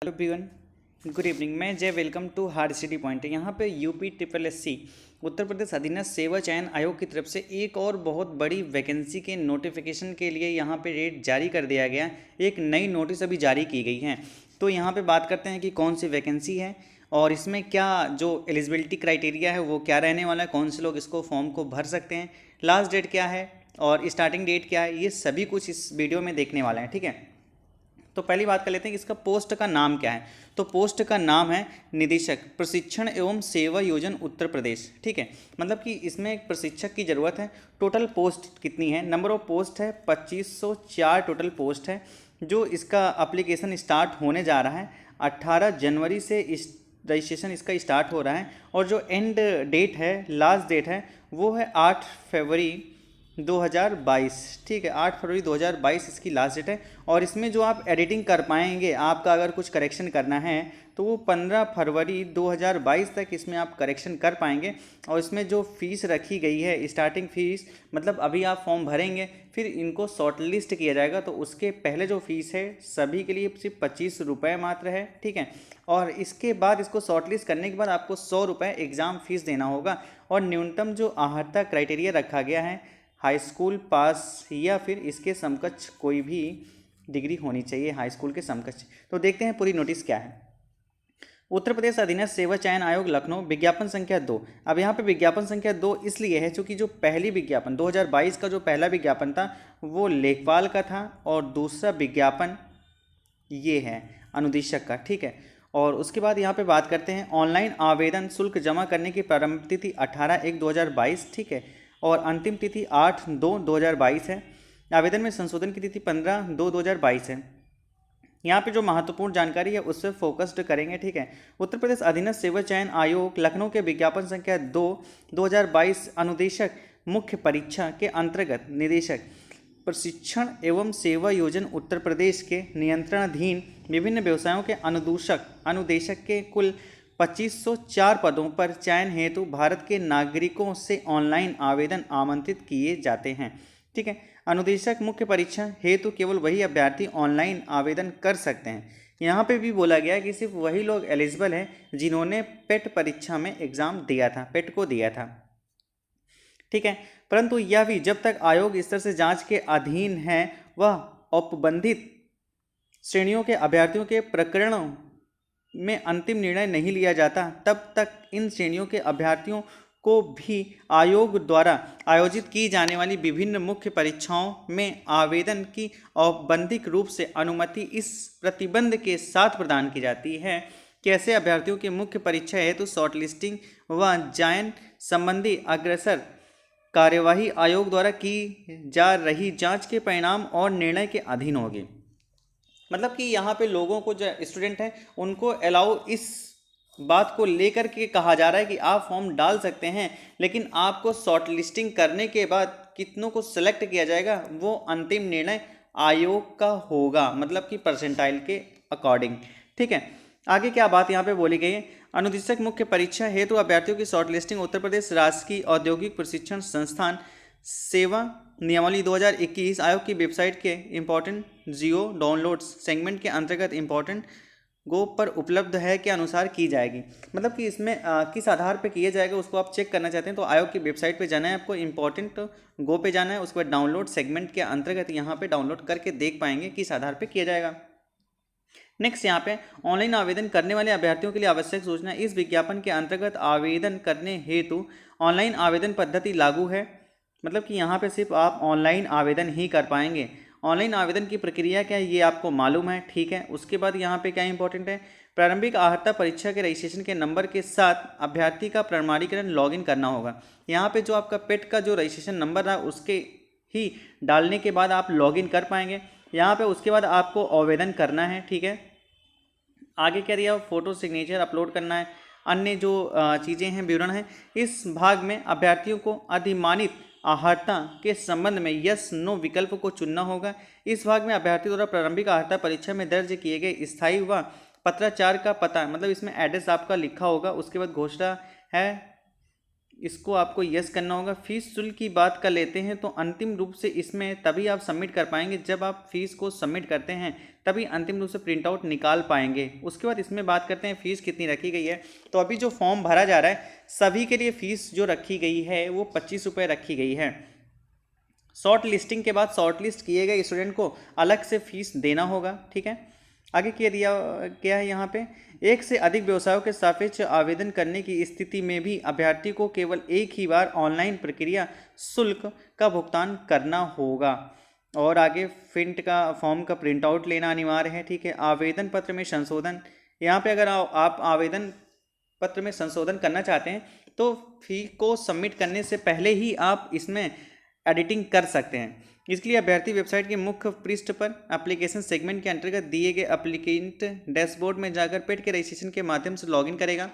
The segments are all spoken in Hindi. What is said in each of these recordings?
Everyone, good evening. मैं Jay, welcome to hard city point. यहाँ पे UP triple S C Uttar Pradesh अधीनस्थ सेवा चयन आयोग की तरफ से एक और बहुत बड़ी वैकेंसी के नोटिफिकेशन के लिए यहाँ पे डेट जारी कर दिया गया। एक नई नोटिस अभी जारी की गई है। तो यहाँ पे बात करते हैं कि कौन सी वैकेंसी है और इसमें क्या जो एलिजिबिलिटी क्राइटेरिया है वो क्या रहने वाला है, कौन से लोग इसको फॉर्म को भर सकते हैं, लास्ट डेट क्या है और स्टार्टिंग डेट क्या है, ये सभी कुछ इस वीडियो में देखने वाले हैं। ठीक है, तो पहली बात कर लेते हैं कि इसका पोस्ट का नाम क्या है। तो पोस्ट का नाम है निदेशक प्रशिक्षण एवं सेवा योजन उत्तर प्रदेश। ठीक है, मतलब कि इसमें एक प्रशिक्षक की ज़रूरत है। टोटल पोस्ट कितनी है? नंबर ऑफ पोस्ट है 2504 टोटल पोस्ट है। जो इसका एप्लीकेशन स्टार्ट होने जा रहा है 18 जनवरी से इस रजिस्ट्रेशन इसका स्टार्ट हो रहा है और जो एंड डेट है, लास्ट डेट है, वो है 8 फरवरी 2022। ठीक है, 8 फरवरी 2022 इसकी लास्ट डेट है। और इसमें जो आप एडिटिंग कर पाएंगे, आपका अगर कुछ करेक्शन करना है तो वो 15 फरवरी 2022 तक इसमें आप करेक्शन कर पाएंगे। और इसमें जो फ़ीस रखी गई है, स्टार्टिंग फ़ीस, मतलब अभी आप फॉर्म भरेंगे फिर इनको शॉर्ट लिस्ट किया जाएगा तो उसके पहले जो फ़ीस है सभी के लिए सिर्फ 25 रुपये मात्र है। ठीक है, और इसके बाद इसको शॉर्ट लिस्ट करने के बाद आपको 100 रुपये एग्ज़ाम फ़ीस देना होगा। और न्यूनतम जो अहर्ता क्राइटेरिया रखा गया है, हाई स्कूल पास या फिर इसके समकक्ष कोई भी डिग्री होनी चाहिए, हाई स्कूल के समकक्ष। तो देखते हैं पूरी नोटिस क्या है। उत्तर प्रदेश अधीनस्थ सेवा चयन आयोग लखनऊ, विज्ञापन संख्या 2। अब यहाँ पे विज्ञापन संख्या 2 इसलिए है क्योंकि जो पहली विज्ञापन 2022 का जो पहला विज्ञापन था वो लेखपाल का था और दूसरा विज्ञापन ये है अनुदेशक का। ठीक है, और उसके बाद यहाँ पे बात करते हैं ऑनलाइन आवेदन शुल्क जमा करने की प्रारंभ तिथि 18/1/2022। ठीक है, और अंतिम तिथि 8/2/2022 है। आवेदन में संशोधन की तिथि 15/2/2022 है। यहाँ पे जो महत्वपूर्ण जानकारी है उससे फोकस्ड करेंगे। ठीक है, उत्तर प्रदेश अधीनस्थ सेवा चयन आयोग लखनऊ के विज्ञापन संख्या 2/2022 अनुदेशक मुख्य परीक्षा के अंतर्गत निदेशक प्रशिक्षण एवं सेवा योजन उत्तर प्रदेश के नियंत्रणाधीन विभिन्न व्यवसायों के अनुदेशक के कुल 2504 पदों पर चयन हेतु भारत के नागरिकों से ऑनलाइन आवेदन आमंत्रित किए जाते हैं। ठीक है, अनुदेशक मुख्य परीक्षा हेतु केवल वही अभ्यर्थी ऑनलाइन आवेदन कर सकते हैं। यहाँ पे भी बोला गया कि सिर्फ वही लोग एलिजिबल हैं जिन्होंने पेट परीक्षा में एग्ज़ाम दिया था, पेट को दिया था। ठीक है, परंतु यह भी जब तक आयोग स्तर से जांच के अधीन है वह औपबंधित श्रेणियों के अभ्यर्थियों के प्रकरणों में अंतिम निर्णय नहीं लिया जाता, तब तक इन श्रेणियों के अभ्यर्थियों को भी आयोग द्वारा आयोजित की जाने वाली विभिन्न मुख्य परीक्षाओं में आवेदन की औपबंधिक रूप से अनुमति इस प्रतिबंध के साथ प्रदान की जाती है कि ऐसे अभ्यर्थियों की मुख्य परीक्षा हेतु शॉर्टलिस्टिंग व चयन संबंधी अग्रसर कार्यवाही आयोग द्वारा की जा रही जांच के परिणाम और निर्णय के अधीन होगी। मतलब कि यहाँ पे लोगों को, जो स्टूडेंट हैं, उनको अलाउ इस बात को लेकर के कहा जा रहा है कि आप फॉर्म डाल सकते हैं, लेकिन आपको शॉर्ट लिस्टिंग करने के बाद कितनों को सिलेक्ट किया जाएगा वो अंतिम निर्णय आयोग का होगा, मतलब कि परसेंटाइल के अकॉर्डिंग। ठीक है, आगे क्या बात यहाँ पे बोली गई है? अनुदेशक मुख्य परीक्षा हेतु अभ्यर्थियों की शॉर्ट लिस्टिंग उत्तर प्रदेश राजकीय औद्योगिक प्रशिक्षण संस्थान सेवा नियमावली 2021 आयोग की वेबसाइट के इम्पोर्टेंट जियो डाउनलोड्स सेगमेंट के अंतर्गत इम्पोर्टेंट गो पर उपलब्ध है के अनुसार की जाएगी। मतलब कि इसमें किस आधार पे किया जाएगा उसको आप चेक करना चाहते हैं तो आयोग की वेबसाइट पे जाना है, आपको इम्पोर्टेंट गो पे जाना है, उसके बाद डाउनलोड सेगमेंट के अंतर्गत यहाँ पे डाउनलोड करके देख पाएंगे किस आधार पे किया जाएगा। नेक्स्ट यहाँ पे ऑनलाइन आवेदन करने वाले अभ्यर्थियों के लिए आवश्यक सूचना, इस विज्ञापन के अंतर्गत आवेदन करने हेतु ऑनलाइन आवेदन पद्धति लागू है। मतलब कि यहाँ पे सिर्फ आप ऑनलाइन आवेदन ही कर पाएंगे। ऑनलाइन आवेदन की प्रक्रिया क्या है ये आपको मालूम है। ठीक है, उसके बाद यहाँ पे क्या इंपॉर्टेंट है, प्रारंभिक अहर्ता परीक्षा के रजिस्ट्रेशन के नंबर के साथ अभ्यर्थी का प्रमाणीकरण लॉगिन करना होगा। यहाँ पे जो आपका पेट का जो रजिस्ट्रेशन नंबर रहा उसके ही डालने के बाद आप लॉगिन कर पाएंगे यहाँ पे। उसके बाद आपको आवेदन करना है। ठीक है, आगे क्या दिया, फोटो सिग्नेचर अपलोड करना है, अन्य जो चीज़ें हैं विवरण है। इस भाग में अभ्यर्थियों को अधिमानित अहर्ता के संबंध में यस नो विकल्प को चुनना होगा। इस भाग में अभ्यर्थी द्वारा प्रारंभिक अहर्ता परीक्षा में दर्ज किए गए स्थायी व पत्राचार का पता, मतलब इसमें एड्रेस आपका लिखा होगा। उसके बाद घोषणा है इसको आपको यस करना होगा। फीस शुल्क की बात कर लेते हैं तो अंतिम रूप से इसमें तभी आप सबमिट कर पाएंगे जब आप फीस को सबमिट करते हैं, तभी अंतिम रूप से प्रिंट आउट निकाल पाएंगे। उसके बाद इसमें बात करते हैं फीस कितनी रखी गई है। तो अभी जो फॉर्म भरा जा रहा है सभी के लिए फीस जो रखी गई है वो 25 रुपये रखी गई है। शॉर्ट लिस्टिंग के बाद शॉर्ट लिस्ट किए गए स्टूडेंट को अलग से फीस देना होगा। ठीक है, आगे क्या है यहाँ पे, एक से अधिक व्यवसायों के सापेक्ष आवेदन करने की स्थिति में भी अभ्यर्थी को केवल एक ही बार ऑनलाइन प्रक्रिया शुल्क का भुगतान करना होगा। और आगे प्रिंट का फॉर्म का प्रिंट आउट लेना अनिवार्य है। ठीक है, आवेदन पत्र में संशोधन, यहाँ पे अगर आप आवेदन पत्र में संशोधन करना चाहते हैं तो फी को सबमिट करने से पहले ही आप इसमें एडिटिंग कर सकते हैं। इसके लिए अभ्यर्थी वेबसाइट के मुख्य पृष्ठ पर एप्लीकेशन सेगमेंट के अंतर्गत दिए गए एप्लीकेंट डैशबोर्ड में जाकर पेड के रजिस्ट्रेशन के माध्यम से लॉगिन करेगा।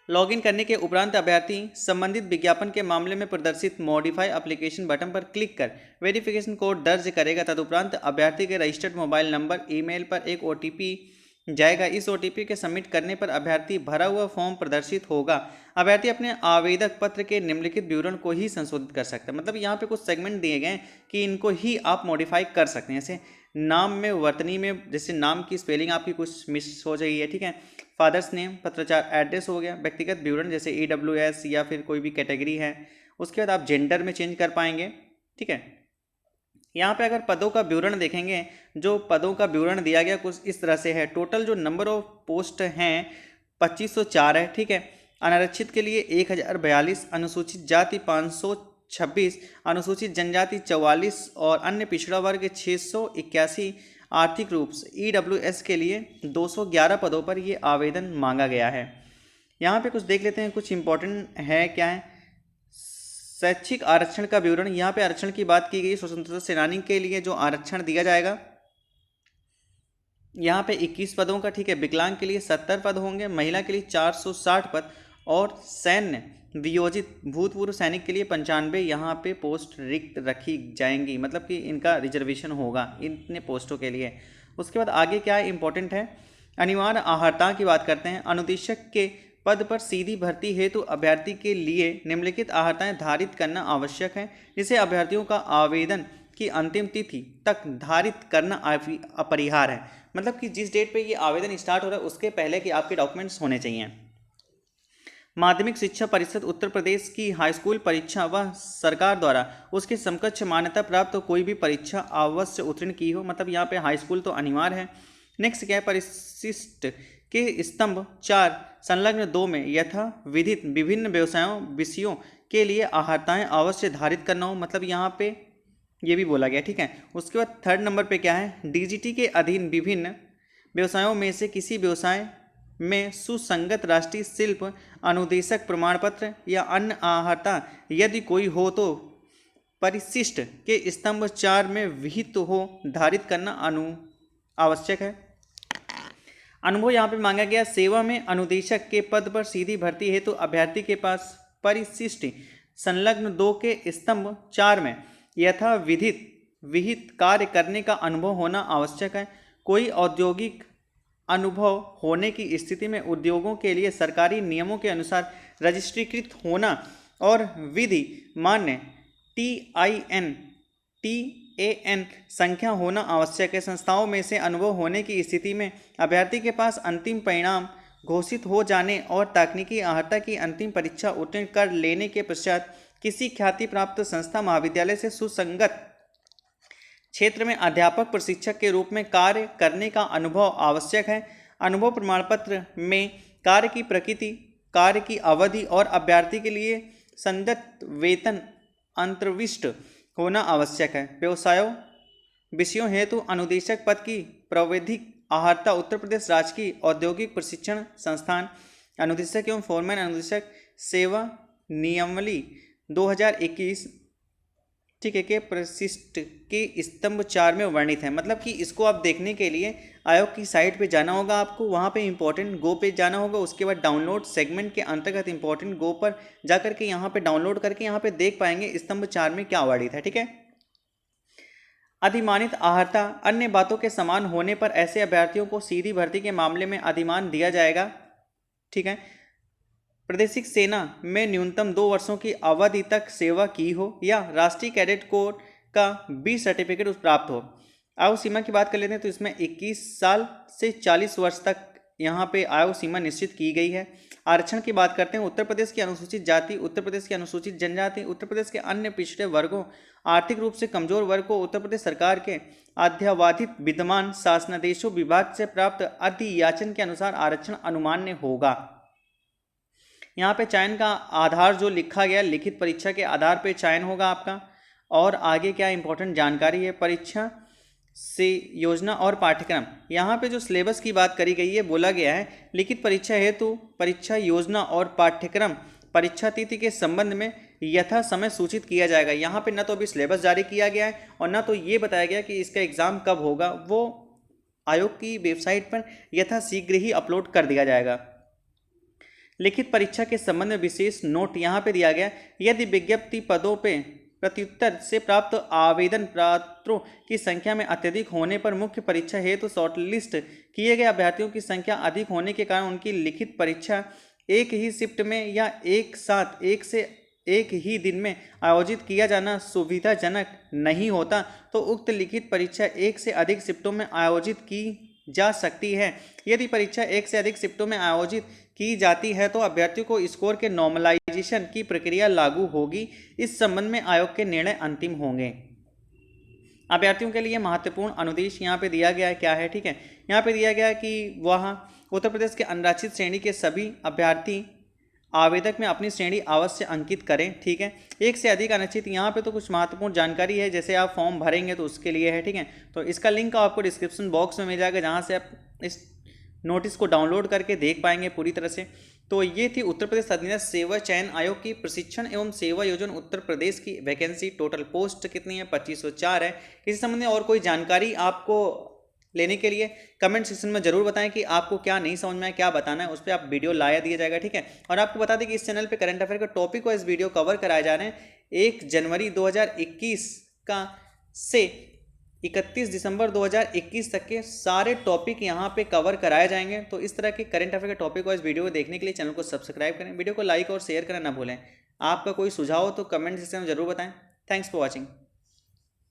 लॉगिन करने के उपरांत अभ्यर्थी संबंधित विज्ञापन के मामले में प्रदर्शित मॉडिफाई एप्लीकेशन बटन पर क्लिक कर वेरिफिकेशन कोड दर्ज करेगा। तदुपरांत अभ्यर्थी के रजिस्टर्ड मोबाइल नंबर ईमेल पर एक OTP जाएगा। इस OTP के सबमिट करने पर अभ्यर्थी भरा हुआ फॉर्म प्रदर्शित होगा। अभ्यर्थी अपने आवेदक पत्र के निम्नलिखित विवरण को ही संशोधित कर सकता है। मतलब यहाँ पे कुछ सेगमेंट दिए गए कि इनको ही आप मॉडिफाई कर सकते हैं। जैसे नाम में वर्तनी में जैसे नाम की स्पेलिंग आपकी कुछ मिस हो जाएगी है। ठीक है, फादर्स नेम, पत्राचार एड्रेस हो गया, व्यक्तिगत विवरण जैसे EWS या फिर कोई भी कैटेगरी है। उसके बाद आप जेंडर में चेंज कर पाएंगे। ठीक है, यहाँ पे अगर पदों का विवरण देखेंगे, जो पदों का विवरण दिया गया कुछ इस तरह से है। टोटल जो नंबर ऑफ पोस्ट हैं 2504 है। ठीक है, अनारक्षित के लिए 1042, अनुसूचित जाति 526, अनुसूचित जनजाति 44 और अन्य पिछड़ा वर्ग 681। आर्थिक रूप से EWS के लिए 211 पदों पर ये आवेदन मांगा गया है। यहाँ पे कुछ देख लेते हैं, कुछ इंपॉर्टेंट है क्या है। शैक्षिक आरक्षण का विवरण, यहाँ पे आरक्षण की बात की गई। स्वतंत्रता सेनानी के लिए जो आरक्षण दिया जाएगा यहाँ पे 21 पदों का। ठीक है, विकलांग के लिए 70 पद होंगे, महिला के लिए 460 पद और सैन्य वियोजित भूतपूर्व सैनिक के लिए 95 यहाँ पे पोस्ट रिक्त रखी जाएंगी। मतलब कि इनका रिजर्वेशन होगा इतने पोस्टों के लिए। उसके बाद आगे क्या है इंपॉर्टेंट है, अनिवार्य अर्हता की बात करते हैं। अनुदेशक के पद पर सीधी भर्ती हेतु अभ्यर्थी के लिए निम्नलिखित अर्हताएं धारित करना आवश्यक है, जिसे अभ्यर्थियों का आवेदन की अंतिम तिथि तक धारित करना अपरिहार्य है। मतलब कि जिस डेट पे ये आवेदन स्टार्ट हो रहा है उसके पहले कि आपके डॉक्यूमेंट्स होने चाहिए। माध्यमिक शिक्षा परिषद उत्तर प्रदेश की हाईस्कूल परीक्षा व सरकार द्वारा उसके समकक्ष मान्यता प्राप्त तो कोई भी परीक्षा अवश्य उत्तीर्ण की हो। मतलब यहाँ पे हाईस्कूल तो अनिवार्य है। नेक्स्ट क्या है, परिशिष्ट के स्तंभ 4 संलग्न 2 में यथा विधित विभिन्न व्यवसायों विषयों के लिए अर्हताएं अवश्य धारित करना हो। मतलब यहाँ पे ये भी बोला गया। ठीक है, उसके बाद 3rd नंबर पे क्या है, DGT के अधीन विभिन्न व्यवसायों में से किसी व्यवसाय में सुसंगत राष्ट्रीय शिल्प अनुदेशक प्रमाण पत्र या अन्य अर्हता यदि कोई हो तो परिशिष्ट के स्तंभ 4 में विहित हो धारित करना आवश्यक है। अनुभव यहाँ पे मांगा गया, सेवा में अनुदेशक के पद पर सीधी भर्ती हेतु अभ्यर्थी के पास परिशिष्ट संलग्न 2 के स्तंभ 4 में यथा विहित कार्य करने का अनुभव होना आवश्यक है। कोई औद्योगिक अनुभव होने की स्थिति में उद्योगों के लिए सरकारी नियमों के अनुसार रजिस्ट्रीकृत होना और विधि मान्य TAN संख्या होना आवश्यक है। संस्थाओं में से अनुभव होने की स्थिति में अभ्यर्थी के पास अंतिम परिणाम घोषित हो जाने और तकनीकी अर्हता की अंतिम परीक्षा उत्तीर्ण कर लेने के पश्चात किसी ख्याति प्राप्त संस्था महाविद्यालय से सुसंगत क्षेत्र में अध्यापक प्रशिक्षक के रूप में कार्य करने का अनुभव आवश्यक है। अनुभव प्रमाण पत्र में कार्य की प्रकृति, कार्य की अवधि और अभ्यर्थी के लिए संदत्त वेतन अंतर्विष्ट होना आवश्यक है। व्यवसायों विषयों हेतु अनुदेशक पद की प्राविधिक अर्हता उत्तर प्रदेश राज्य की औद्योगिक प्रशिक्षण संस्थान अनुदेशक एवं फोरमैन अनुदेशक सेवा नियमावली 2021 ठीक है के परिशिष्ट के स्तंभ 4 में वर्णित है। मतलब कि इसको आप देखने के लिए आयोग की साइट पे जाना होगा, आपको वहाँ पे इंपॉर्टेंट गो पे जाना होगा। उसके बाद डाउनलोड सेगमेंट के अंतर्गत इंपॉर्टेंट गो पर जा करके यहाँ पे डाउनलोड करके यहाँ पे देख पाएंगे स्तंभ 4 में क्या वर्णित है। ठीक है, अधिमानित अर्हता अन्य बातों के समान होने पर ऐसे अभ्यर्थियों को सीधी भर्ती के मामले में अधिमान दिया जाएगा। ठीक है, प्रादेशिक सेना में न्यूनतम 2 वर्षों की अवधि तक सेवा की हो या राष्ट्रीय कैडेट कोर का 20 सर्टिफिकेट प्राप्त हो। आयु सीमा की बात कर लेते हैं तो इसमें 21 साल से 40 वर्ष तक यहाँ पे आयु सीमा निश्चित की गई है। आरक्षण की बात करते हैं, उत्तर प्रदेश की अनुसूचित जाति, उत्तर प्रदेश की अनुसूचित जनजाति, उत्तर प्रदेश के अन्य पिछड़े वर्गों, आर्थिक रूप से कमजोर वर्ग को उत्तर प्रदेश सरकार के अध्यावधित विद्यमान शासनादेशों विभाग से प्राप्त अधियाचन के अनुसार आरक्षण अनुमान्य होगा। यहाँ पे चयन का आधार जो लिखा गया, लिखित परीक्षा के आधार पे चयन होगा आपका। और आगे क्या इंपॉर्टेंट जानकारी है, परीक्षा से योजना और पाठ्यक्रम। यहाँ पे जो सिलेबस की बात करी गई है, बोला गया है लिखित परीक्षा हेतु परीक्षा योजना और पाठ्यक्रम परीक्षा तिथि के संबंध में यथा समय सूचित किया जाएगा। यहाँ पे न तो अभी सिलेबस जारी किया गया है और न तो ये बताया गया कि इसका एग्जाम कब होगा, वो आयोग की वेबसाइट पर यथा शीघ्र ही अपलोड कर दिया जाएगा। लिखित परीक्षा के संबंध में विशेष नोट यहाँ पे दिया गया, यदि विज्ञप्ति पदों पे प्रत्युत्तर से प्राप्त आवेदन पात्रों की संख्या में अत्यधिक होने पर मुख्य परीक्षा हेतु शॉर्टलिस्ट किए गए अभ्यर्थियों की संख्या अधिक होने के कारण उनकी लिखित परीक्षा एक ही शिफ्ट में या एक साथ एक से एक ही दिन में आयोजित किया जाना सुविधाजनक नहीं होता तो उक्त लिखित परीक्षा एक से अधिक शिफ्टों में आयोजित की जा सकती है। यदि परीक्षा एक से अधिक शिफ्टों में आयोजित की जाती है तो अभ्यर्थियों को स्कोर के नॉर्मलाइजेशन की प्रक्रिया लागू होगी। इस संबंध में आयोग के निर्णय अंतिम होंगे। अभ्यर्थियों के लिए महत्वपूर्ण अनुदेश यहाँ पे दिया गया है, क्या है, ठीक है। यहाँ पे दिया गया है कि वह उत्तर प्रदेश के अनारक्षित श्रेणी के सभी अभ्यर्थी आवेदक में अपनी श्रेणी अवश्य अंकित करें, ठीक है। एक से अधिक अनिश्चित, यहाँ पे तो कुछ महत्वपूर्ण जानकारी है, जैसे आप फॉर्म भरेंगे तो उसके लिए है, ठीक है। तो इसका लिंक आपको डिस्क्रिप्शन बॉक्स में मिल जाएगा, जहाँ से आप इस नोटिस को डाउनलोड करके देख पाएंगे पूरी तरह से। तो ये थी उत्तर प्रदेश अधीनस्थ सेवा चयन आयोग की प्रशिक्षण एवं सेवा योजना उत्तर प्रदेश की वैकेंसी। टोटल पोस्ट कितनी है, 2504 है। इस संबंध में और कोई जानकारी आपको लेने के लिए कमेंट सेक्शन में जरूर बताएं कि आपको क्या नहीं समझ में आया, क्या बताना है, उस पर आप वीडियो लाया दिया जाएगा, ठीक है। और आपको बता दें कि इस चैनल पे करंट अफेयर का टॉपिक वाइज वीडियो कवर कराए जा रहे हैं। 1 जनवरी 2021 का से 31 दिसंबर 2021 तक के सारे टॉपिक यहाँ पे कवर कराए जाएंगे। तो इस तरह के करंट अफेयर के टॉपिक वाइज वीडियो देखने के लिए चैनल को सब्सक्राइब करें, वीडियो को लाइक और शेयर करना ना भूलें। आपका कोई सुझाव हो तो कमेंट सेक्शन में जरूर बताएं। Thanks for watching.